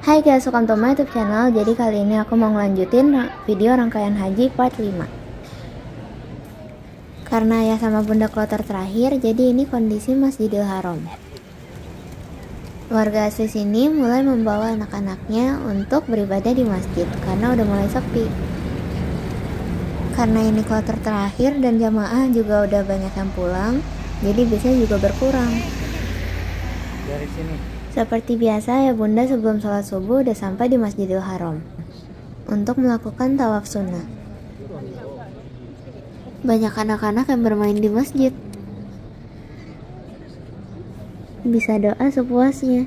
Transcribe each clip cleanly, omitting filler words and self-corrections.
Hai guys, welcome to my YouTube channel. Jadi kali ini aku mau ngelanjutin video rangkaian haji part 5. Karena ayah sama bunda kloter terakhir, jadi ini kondisi Masjidil Haram. Warga asli sini mulai membawa anak-anaknya untuk beribadah di masjid karena udah mulai sepi. Karena ini kloter terakhir dan jamaah juga udah banyak yang pulang, jadi biasanya juga berkurang. Dari sini. Seperti biasa ya bunda sebelum sholat subuh udah sampai di Masjidil Haram untuk melakukan tawaf sunnah. Banyak anak-anak yang bermain di masjid. Bisa doa sepuasnya.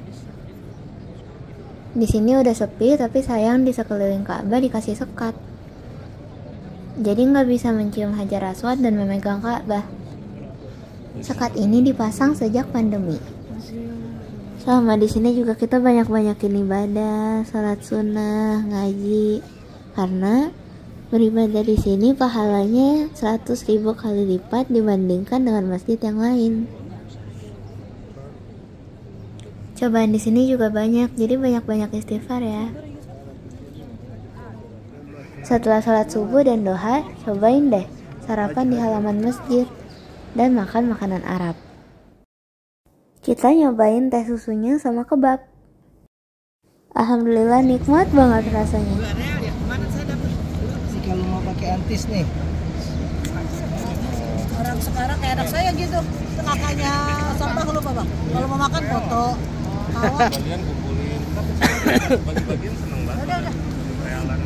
Di sini udah sepi tapi sayang di sekeliling Ka'bah dikasih sekat. Jadi nggak bisa mencium Hajar Aswad dan memegang Ka'bah. Sekat ini dipasang sejak pandemi. Sama di sini juga kita banyak-banyakin ibadah, salat sunnah, ngaji. Karena beribadah di sini pahalanya 100.000 kali lipat dibandingkan dengan masjid yang lain. Cobaan di sini juga banyak, jadi banyak-banyak istighfar ya. Setelah salat subuh dan doa, cobain deh sarapan di halaman masjid dan makan makanan Arab. Kita nyobain teh susunya sama kebab. Alhamdulillah nikmat banget rasanya. Kalau mau pakai antis nih. Orang sekarang kayak anak saya gitu. Kakaknya sampah lupa bang. Kalau mau makan foto. Bagian kumpulin. Bagi-bagian seneng banget. Udah. Realan.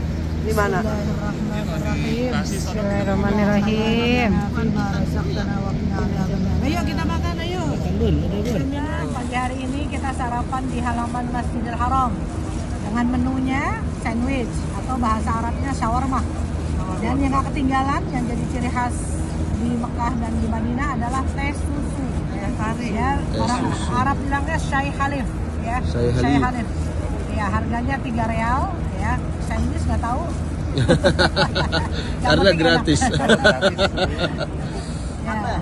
Di mana? Bismillahirrahmanirrahim. Ayo kita makan, ayo. Pagi hari ini kita sarapan di halaman Masjidil Haram dengan menunya sandwich atau bahasa Arabnya shawarma. Dan yang gak ketinggalan yang jadi ciri khas di Mekah dan di Madinah adalah teh susu. Ya, orang Arab bilangnya syai halif, ya. Syai halif. Ya, harganya 3 real, ya. Sandwich nggak tahu. Karena gratis. Ya.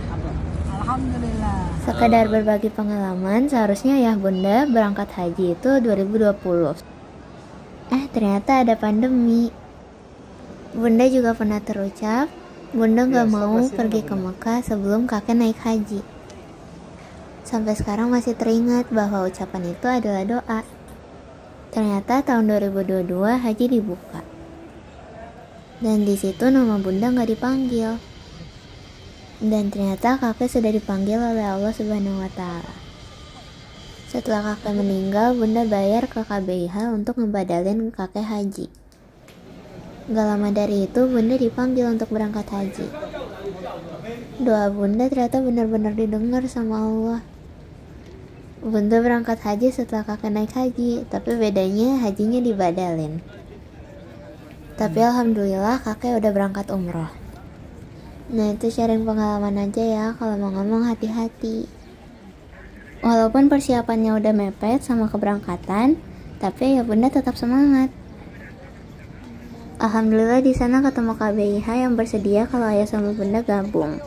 Alhamdulillah. Sekedar berbagi pengalaman, seharusnya ayah bunda berangkat haji itu 2020. Ternyata ada pandemi. Bunda juga pernah terucap, bunda gak mau pergi ke Mekah sebelum kakek naik haji. Sampai sekarang masih teringat bahwa ucapan itu adalah doa. Ternyata tahun 2022 haji dibuka. Dan di situ nama bunda gak dipanggil. Dan ternyata kakek sudah dipanggil oleh Allah Subhanahu wa Ta'ala. Setelah kakek meninggal, bunda bayar ke KBIH untuk ngebadalin kakek haji. Gak lama dari itu, bunda dipanggil untuk berangkat haji. Doa bunda ternyata benar-benar didengar sama Allah. Bunda berangkat haji setelah kakek naik haji, tapi bedanya hajinya dibadalin. Tapi alhamdulillah kakek udah berangkat umroh. Nah itu sharing pengalaman aja ya, kalau mau ngomong hati-hati. Walaupun persiapannya udah mepet sama keberangkatan, tapi ya bunda tetap semangat. Alhamdulillah di sana ketemu KBIH yang bersedia kalau ayah sama bunda gabung.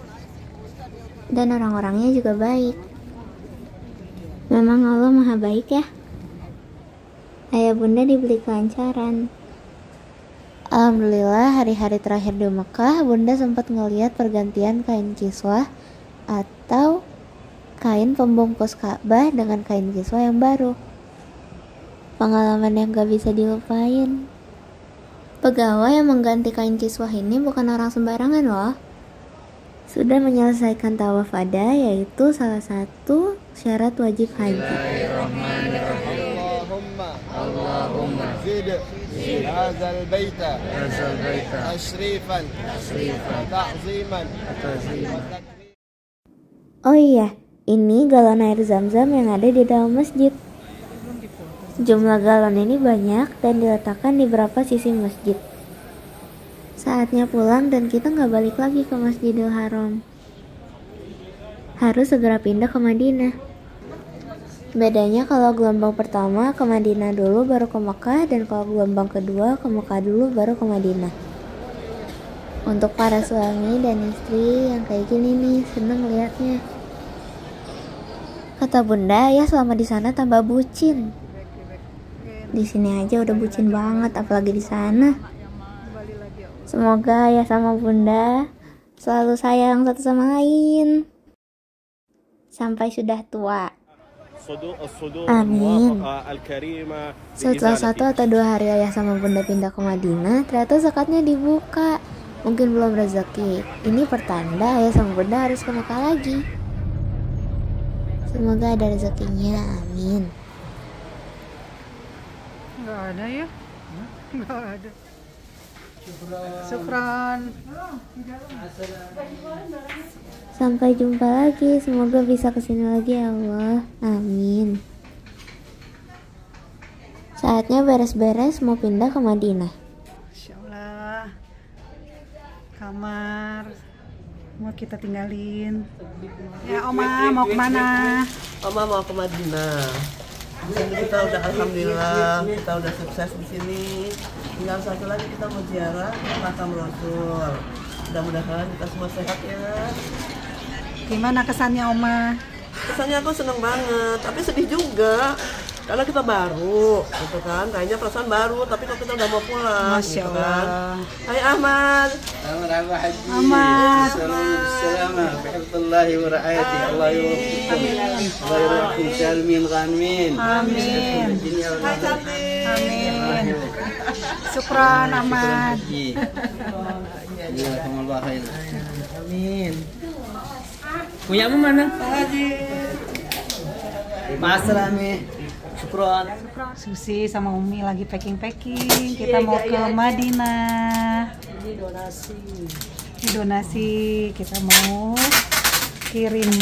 Dan orang-orangnya juga baik. Memang Allah maha baik ya. Ayah bunda diberi kelancaran. Alhamdulillah hari-hari terakhir di Mekah, bunda sempat ngeliat pergantian kain kiswah atau kain pembungkus Ka'bah dengan kain kiswah yang baru. Pengalaman yang gak bisa dilupain. Pegawai yang mengganti kain kiswah ini bukan orang sembarangan loh. Sudah menyelesaikan tawaf wada, yaitu salah satu syarat wajib haji. Allahumma zid hadzal baita tashrifan ta'ziman. Oh iya, ini galon air zam-zam yang ada di dalam masjid. Jumlah galon ini banyak dan diletakkan di beberapa sisi masjid. Saatnya pulang dan kita nggak balik lagi ke Masjidil Haram. Harus segera pindah ke Madinah. Bedanya kalau gelombang pertama ke Madinah dulu baru ke Mekah, dan kalau gelombang kedua ke Mekah dulu baru ke Madinah. Untuk para suami dan istri yang kayak gini nih, seneng liatnya. Kata Bunda, ya selama di sana tambah bucin. Di sini aja udah bucin banget, apalagi di sana. Semoga ya sama Bunda selalu sayang satu sama lain sampai sudah tua. Amin. Setelah 1 atau 2 hari ayah sama Bunda pindah ke Madinah, ternyata zakatnya dibuka. Mungkin belum rezeki. Ini pertanda ayah sama Bunda harus ke Mekah lagi. Semoga ada rezekinya, amin. Nggak ada ya? Nggak ada. Syukran. Sampai jumpa lagi, semoga bisa kesini lagi ya Allah, amin. Saatnya beres-beres mau pindah ke Madinah. Insya Allah. Kamar mau kita tinggalin. Ya Oma, mau kemana? Oma mau ke Madinah. Di sini kita udah alhamdulillah, kita udah sukses di sini. Tinggal satu lagi kita mau ziarah ke makam Rasul. Mudah-mudahan kita semua sehat ya. Gimana kesannya Oma? Kesannya aku seneng banget, tapi sedih juga. Karena kita baru, gitu kan. Kayaknya perasaan baru, tapi kalau kita udah mau pulang, Masya gitu Allah. kan. Hai Ahmad. Ahmad. Assalamualaikum warahmatullahi wabarakatuh. Allah yuwaffiqkum. Allah yuwaffiqkum salimin ghanmin. Amin. Hai cantik. Amin. Syukran Ahmad. Jazakumullah khairan. Amin. Punyamu mana? Haji. Ma'assalami. Syukron. Susi sama Umi lagi packing-packing. Kita mau ke Madinah. Ini donasi. Ini donasi kita mau kirim.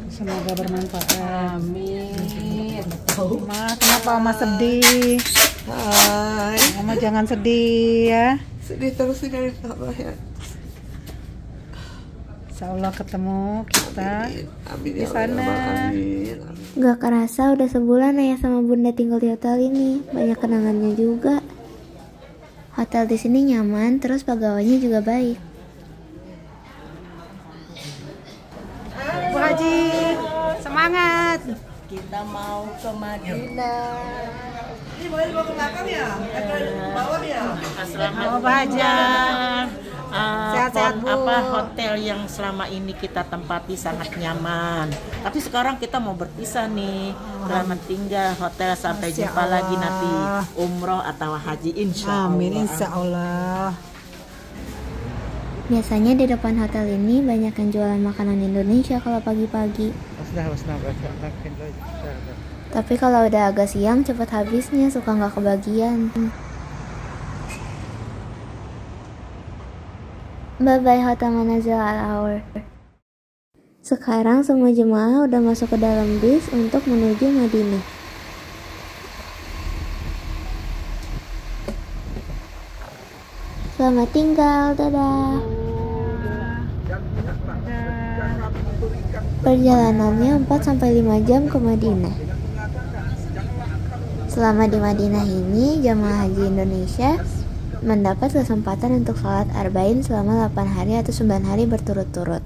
Semoga bermanfaat. Amin. Ma, kenapa Oma sedih? Hai. Oma jangan sedih ya. Sedih terus sih dari Allah ya. Insya Allah ketemu kita Amin di ya Allah. sana. Amin. Gak kerasa udah sebulan ayah sama Bunda tinggal di hotel ini. Banyak kenangannya juga. Hotel di sini nyaman, terus pegawainya juga baik. Bu Haji, semangat. Kita mau ke Madinah. Ini boleh dibawa ke belakang ya? Ke bawah ya? Mau Bu Haji. Sehat-sehat, Bu. Hotel yang selama ini kita tempati sangat nyaman. Tapi sekarang kita mau berpisah nih. Selamat tinggal hotel, sampai Masya jumpa lagi Allah. nanti umroh atau haji insya Allah. Amin, insya Allah. Biasanya di depan hotel ini banyak yang jualan makanan Indonesia kalau pagi-pagi. Tapi kalau udah agak siang cepet habisnya, suka nggak kebagian. Bye-bye Hotel Manazil Al-Aur. Sekarang semua jemaah udah masuk ke dalam bis untuk menuju Madinah. Selamat tinggal, dadah. Perjalanannya 4-5 jam ke Madinah. Selama di Madinah ini, jamaah haji Indonesia mendapat kesempatan untuk sholat arba'in selama 8 hari atau 9 hari berturut-turut.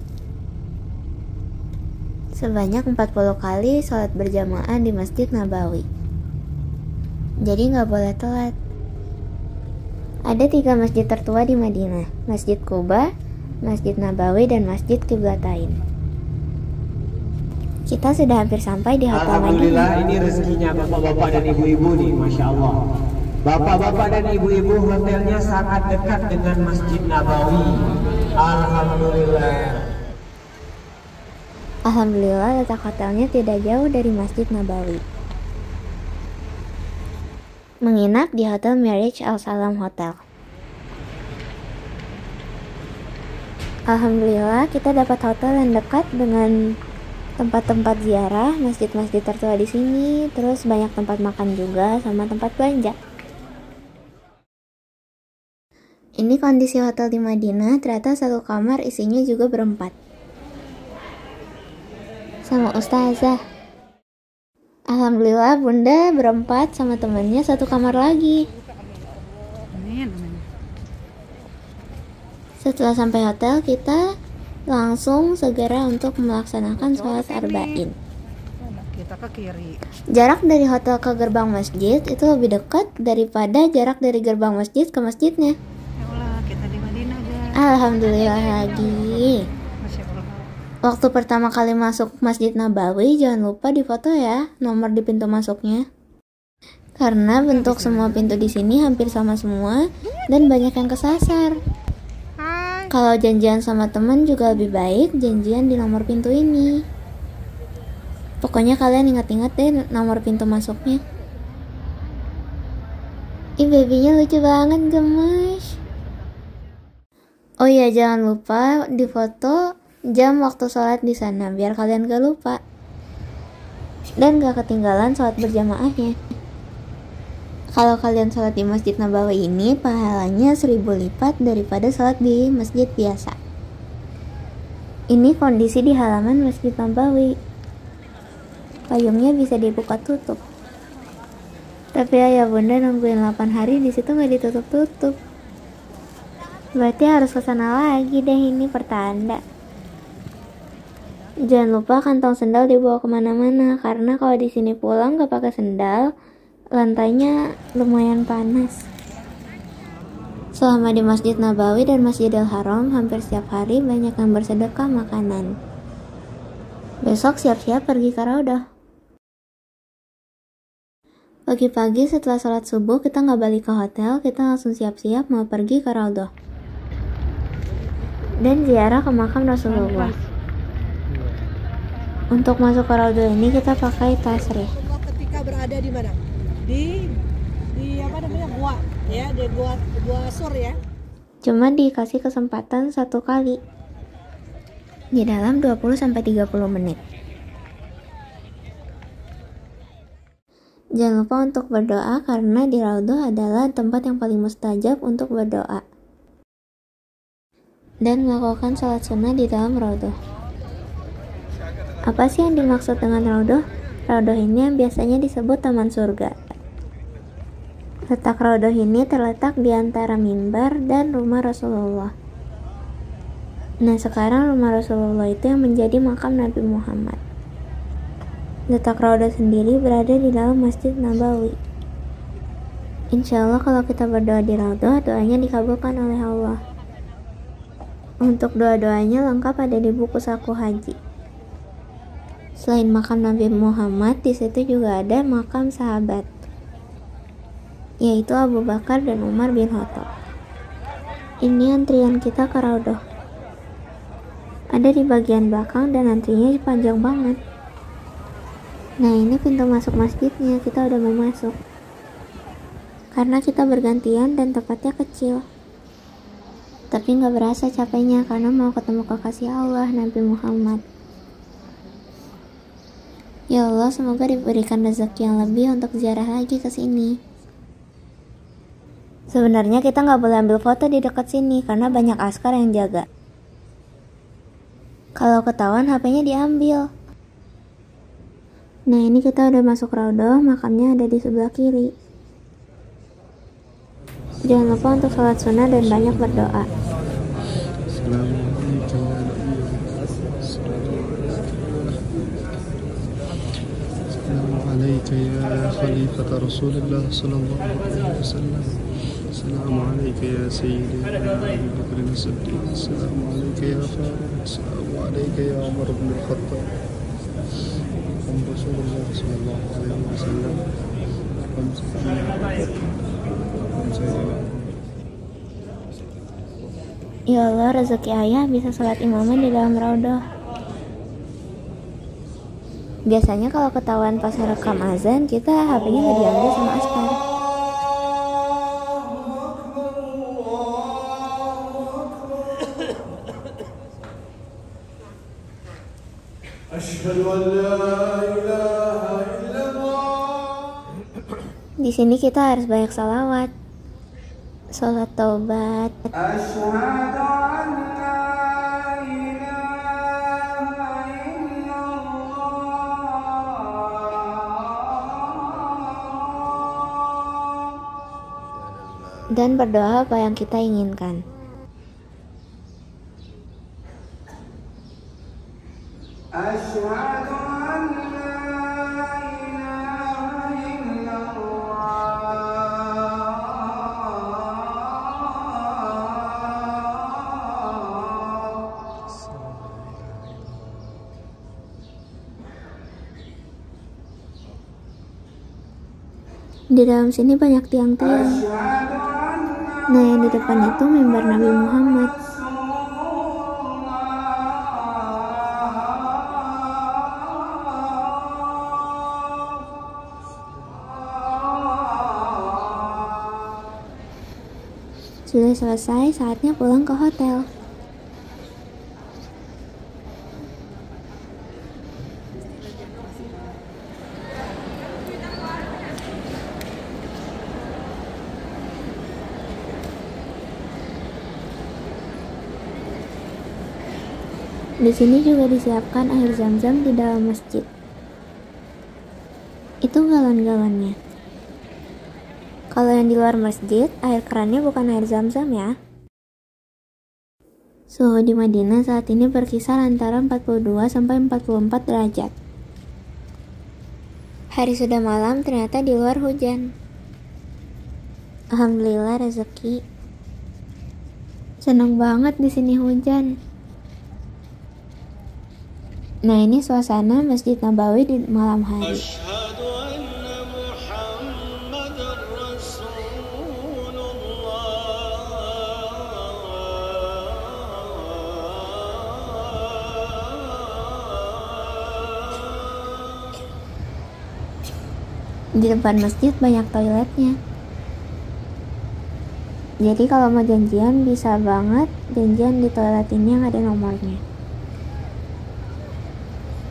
Sebanyak 40 kali sholat berjamaah di Masjid Nabawi. Jadi nggak boleh telat. Ada 3 masjid tertua di Madinah, Masjid Quba, Masjid Nabawi, dan Masjid Qiblatain. Kita sudah hampir sampai di Hotel Alhamdulillah, Madinah. ini rezekinya bapak-bapak dan ibu-ibu nih, Masya Allah. Bapak-bapak dan ibu-ibu, hotelnya sangat dekat dengan Masjid Nabawi. Alhamdulillah. Alhamdulillah, letak hotelnya tidak jauh dari Masjid Nabawi. Menginap di Hotel Marriage Al Salam Hotel. Alhamdulillah, kita dapat hotel yang dekat dengan tempat-tempat ziarah, masjid-masjid tertua di sini, terus banyak tempat makan juga sama tempat belanja. Ini kondisi hotel di Madinah, ternyata satu kamar isinya juga berempat. Sama ustazah. Alhamdulillah bunda berempat sama temannya satu kamar lagi. Setelah sampai hotel, kita langsung segera untuk melaksanakan sholat arba'in. Kita ke kiri. Jarak dari hotel ke gerbang masjid itu lebih dekat daripada jarak dari gerbang masjid ke masjidnya. Ya Allah, kita di Madinah, guys. Alhamdulillah lagi. Masya Allah. Waktu pertama kali masuk Masjid Nabawi, jangan lupa difoto ya nomor di pintu masuknya. Karena bentuk semua pintu di sini hampir sama semua dan banyak yang kesasar. Kalau janjian sama teman juga lebih baik janjian di nomor pintu ini. Pokoknya kalian ingat-ingat deh nomor pintu masuknya. Ih, babynya lucu banget, gemes. Oh iya, jangan lupa difoto jam waktu sholat di sana biar kalian gak lupa dan gak ketinggalan sholat berjamaahnya. Kalau kalian sholat di Masjid Nabawi ini pahalanya 1000 lipat daripada sholat di masjid biasa. Ini kondisi di halaman Masjid Nabawi. Payungnya bisa dibuka tutup. Tapi ayah bunda nungguin 8 hari di situ nggak ditutup-tutup. Berarti harus kesana lagi deh, ini pertanda. Jangan lupa kantong sendal dibawa kemana-mana karena kalau di sini pulang gak pakai sendal, lantainya lumayan panas. Selama di Masjid Nabawi dan Masjidil Haram, hampir setiap hari banyak yang bersedekah makanan. Besok siap-siap pergi ke Raudhah. Pagi-pagi setelah sholat subuh kita nggak balik ke hotel, kita langsung siap-siap mau pergi ke Raudhah dan ziarah ke makam Rasulullah. Untuk masuk ke Raudhah ini kita pakai tasrih. Ketika berada di mana? Di apa namanya, gua ya, di gua sur ya. Cuma dikasih kesempatan 1 kali di dalam 20-30 menit. Jangan lupa untuk berdoa karena di Raudhah adalah tempat yang paling mustajab untuk berdoa dan melakukan sholat sunnah di dalam Raudhah. Apa sih yang dimaksud dengan Raudhah? Raudhah ini yang biasanya disebut taman surga. Letak Raudhah ini terletak di antara mimbar dan rumah Rasulullah. Nah, sekarang rumah Rasulullah itu yang menjadi makam Nabi Muhammad. Letak Raudhah sendiri berada di dalam Masjid Nabawi. Insya Allah kalau kita berdoa di Raudhah, doanya dikabulkan oleh Allah. Untuk doa-doanya lengkap ada di buku saku haji. Selain makam Nabi Muhammad, di situ juga ada makam sahabat, yaitu Abu Bakar dan Umar bin Khattab. Ini antrian kita ke Raudhah. Ada di bagian belakang dan antrinya panjang banget. Nah, ini pintu masuk masjidnya, kita udah mau masuk. Karena kita bergantian dan tempatnya kecil. Tapi nggak berasa capeknya karena mau ketemu kekasih Allah, Nabi Muhammad. Ya Allah, semoga diberikan rezeki yang lebih untuk ziarah lagi ke sini. Sebenarnya kita nggak boleh ambil foto di dekat sini karena banyak askar yang jaga. Kalau ketahuan HP-nya diambil. Nah, ini kita udah masuk Raudhah, makamnya ada di sebelah kiri. Jangan lupa untuk sholat sunnah dan banyak berdoa. عليك يا خليفة رسول الله صلى الله عليه وسلم. السلام عليك يا سيدي أبي بكر الصديق. السلام عليك يا فاروق. السلام عليك يا عمر بن الخطاب. رسول الله صلى الله عليه وسلم. Ya Allah, rezeki ayah bisa sholat imaman di dalam Raudhah. Biasanya kalau ketahuan pas rekam azan, kita HP-nya nggak diambil sama askar. أشهد sini kita harus banyak salawat, sholat taubat. Dan berdoa apa yang kita inginkan. Di dalam sini banyak tiang-tiang. Nah, yang di depan itu mimbar Nabi Muhammad. Sudah selesai, saatnya pulang ke hotel. Di sini juga disiapkan air zam-zam di dalam masjid. Itu galon-galonnya. Kalau yang di luar masjid, air kerannya bukan air zam-zam ya. Suhu di Madinah saat ini berkisar antara 42 sampai 44 derajat. Hari sudah malam, ternyata di luar hujan. Alhamdulillah rezeki. Senang banget di sini hujan. Nah, ini suasana Masjid Nabawi di malam hari. Di depan masjid banyak toiletnya. Jadi kalau mau janjian bisa banget janjian di toilet ini yang ada nomornya.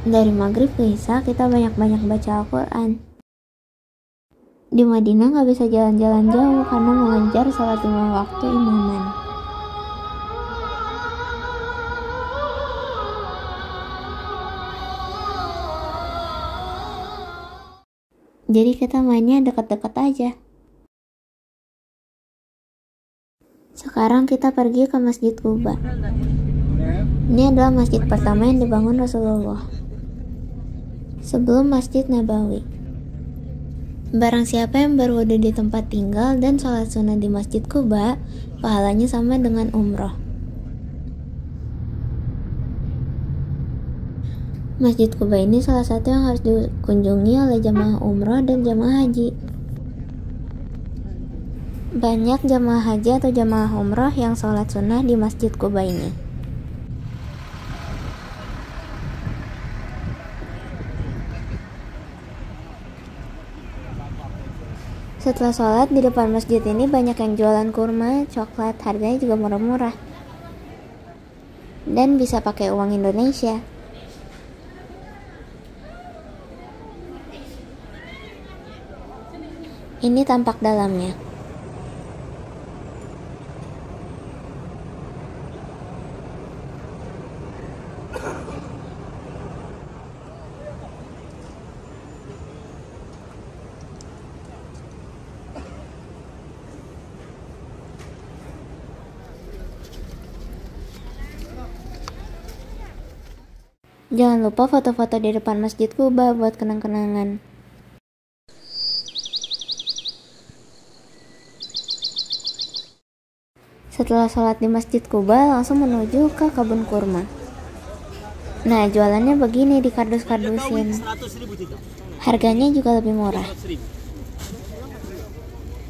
Dari maghrib ke isya kita banyak-banyak baca Al-Quran. Di Madinah nggak bisa jalan-jalan jauh karena mengejar salat 5 waktu imaman. Jadi kita mainnya dekat-dekat aja. Sekarang kita pergi ke Masjid Quba. Ini adalah masjid pertama yang dibangun Rasulullah sebelum Masjid Nabawi. Barang siapa yang berwudu di tempat tinggal dan sholat sunnah di Masjid Quba, pahalanya sama dengan umroh. Masjid Quba ini salah satu yang harus dikunjungi oleh jamaah umroh dan jamaah haji. Banyak jamaah haji atau jamaah umroh yang sholat sunnah di Masjid Quba ini. Setelah sholat, di depan masjid ini banyak yang jualan kurma, coklat, harganya juga murah-murah. Dan bisa pakai uang Indonesia. Ini tampak dalamnya. Jangan lupa foto-foto di depan Masjid Quba buat kenang-kenangan. Setelah sholat di Masjid Quba, langsung menuju ke kebun kurma. Nah, jualannya begini, dikardus-kardusin. Harganya juga lebih murah.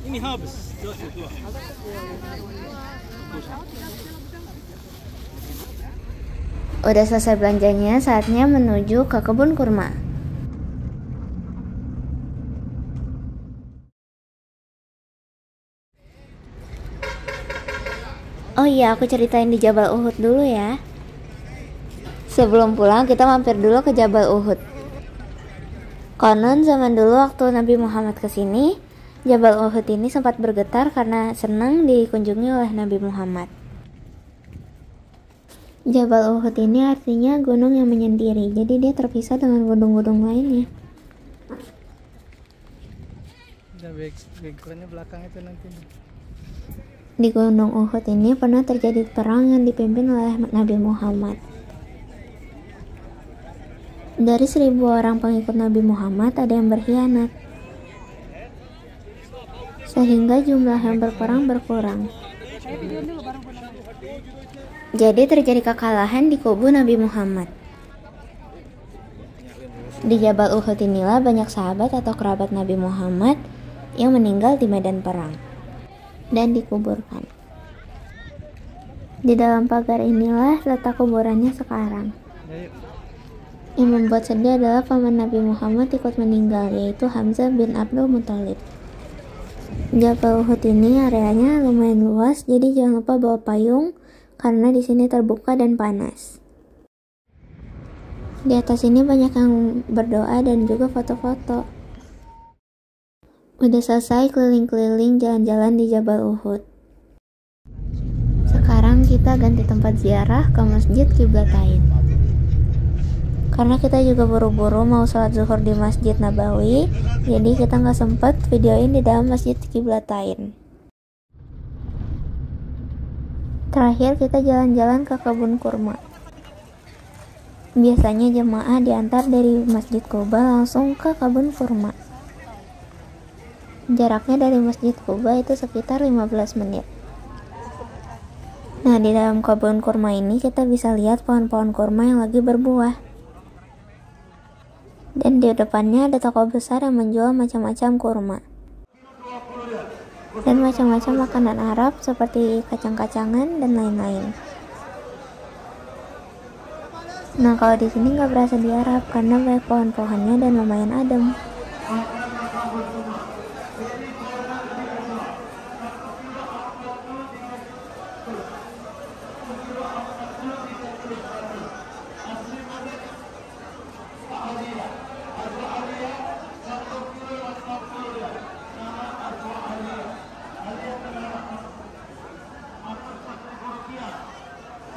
Ini habis. Udah selesai belanjanya, saatnya menuju ke kebun kurma. Oh iya, aku ceritain di Jabal Uhud dulu ya. Sebelum pulang, kita mampir dulu ke Jabal Uhud. Konon zaman dulu waktu Nabi Muhammad kesini, Jabal Uhud ini sempat bergetar karena senang dikunjungi oleh Nabi Muhammad. Jabal Uhud ini artinya gunung yang menyendiri, jadi dia terpisah dengan gunung-gunung lainnya. Backgroundnya belakang itu nanti. Di Gunung Uhud ini pernah terjadi perang yang dipimpin oleh Nabi Muhammad. Dari 1000 orang pengikut Nabi Muhammad ada yang berkhianat, sehingga jumlah yang berperang berkurang. Jadi terjadi kekalahan di kubu Nabi Muhammad. Di Jabal Uhud inilah banyak sahabat atau kerabat Nabi Muhammad yang meninggal di medan perang dan dikuburkan. Di dalam pagar inilah letak kuburannya sekarang. Yang membuat sedih adalah paman Nabi Muhammad ikut meninggal, yaitu Hamzah bin Abdul Muthalib. Jabal Uhud ini areanya lumayan luas, jadi jangan lupa bawa payung karena di sini terbuka dan panas. Di atas ini banyak yang berdoa dan juga foto-foto. Udah selesai keliling-keliling jalan-jalan di Jabal Uhud. Sekarang kita ganti tempat ziarah ke Masjid Qiblatain. Karena kita juga buru-buru mau sholat zuhur di Masjid Nabawi, jadi kita nggak sempet videoin di dalam Masjid Qiblatain. Terakhir kita jalan-jalan ke kebun kurma. Biasanya jemaah diantar dari Masjid Quba langsung ke kebun kurma. Jaraknya dari Masjid Quba itu sekitar 15 menit. Nah, di dalam kebun kurma ini kita bisa lihat pohon-pohon kurma yang lagi berbuah. Dan di depannya ada toko besar yang menjual macam-macam kurma. Dan macam-macam makanan Arab seperti kacang-kacangan dan lain-lain. Nah, kalau di sini nggak berasa di Arab karena banyak pohon-pohonnya dan lumayan adem.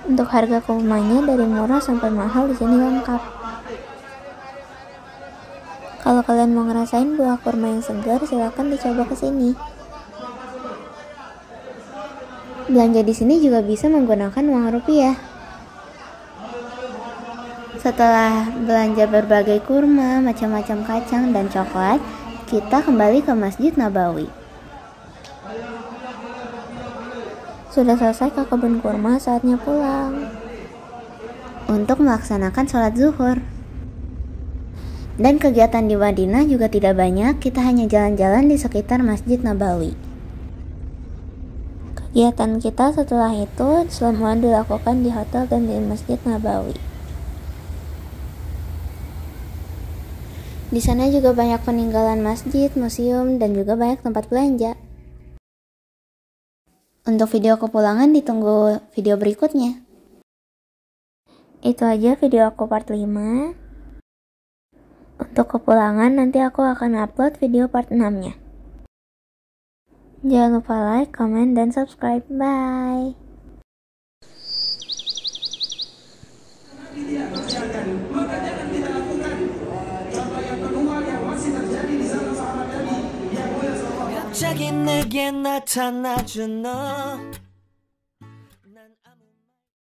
Untuk harga kurmanya dari murah sampai mahal di sini lengkap. Kalau kalian mau ngerasain buah kurma yang segar, silakan dicoba ke sini. Belanja di sini juga bisa menggunakan uang rupiah. Setelah belanja berbagai kurma, macam-macam kacang dan coklat, kita kembali ke Masjid Nabawi. Sudah selesai ke kebun kurma, saatnya pulang untuk melaksanakan sholat zuhur. Dan kegiatan di Madinah juga tidak banyak, kita hanya jalan-jalan di sekitar Masjid Nabawi. Kegiatan kita setelah itu semua dilakukan di hotel dan di Masjid Nabawi. Di sana juga banyak peninggalan masjid, museum, dan juga banyak tempat belanja. Untuk video kepulangan ditunggu video berikutnya. Itu aja video aku part 5. Untuk kepulangan nanti aku akan upload video part 6-nya. Jangan lupa like, comment, dan subscribe. Bye. 갑자기 내게 나타나준 너